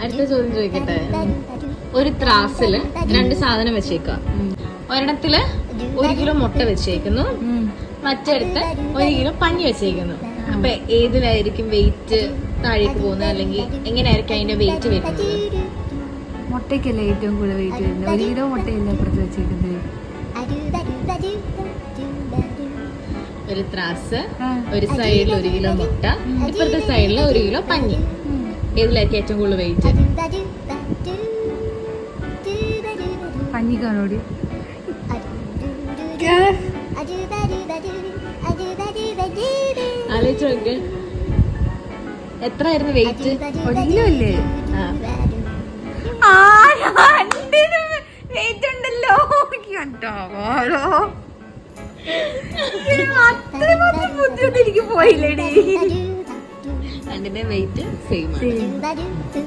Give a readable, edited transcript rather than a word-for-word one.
അടുത്ത ചോദ്യം ചോദിക്കട്ടെ. ഒരു ത്രാസില് 2 സാധനം വെച്ചേക്കുക. ഒരെണ്ണത്തില് 1 കിലോ മുട്ട വെച്ചേക്കുന്നു, മറ്റടുത്ത് 1 കിലോ പഞ്ഞി വെച്ചേക്കുന്നു. അപ്പൊ ഏതിലായിരിക്കും വെയിറ്റ് താഴേക്ക് പോകുന്നത്, അല്ലെങ്കിൽ എങ്ങനെയായിരിക്കും അതിന്റെ വെയിറ്റ് വരുന്നത്? മുട്ടയ്ക്കല്ലേ ഏറ്റവും കൂടുതൽ വെയിറ്റ് വരുന്നത്. 1 കിലോ മുട്ടയല്ലേ അപ്പുറത്ത് വെച്ചേക്കുന്നത്. ഒരു ത്രാസ്, ഒരു സൈഡിൽ 1 കിലോ മുട്ട, ഇപ്പുറത്തെ സൈഡിൽ 1 കിലോ പഞ്ഞി. ഏതിലായിരിക്കും ഏറ്റവും കൂടുതൽ വെയിറ്റ്? പഞ്ഞിക്കാണോടി. ആലോചിച്ച് നോക്ക്, എത്രയായിരുന്നു വെയിറ്റ്? 1 കിലോ അല്ലേ? വെയിറ്റ് ഉണ്ടല്ലോ. അത്രമാത്രം ബുദ്ധിമുട്ട് എനിക്ക് പോയില്ലേടി. രണ്ടിന്റെ വെയിറ്റ് സെയിം ആണ്.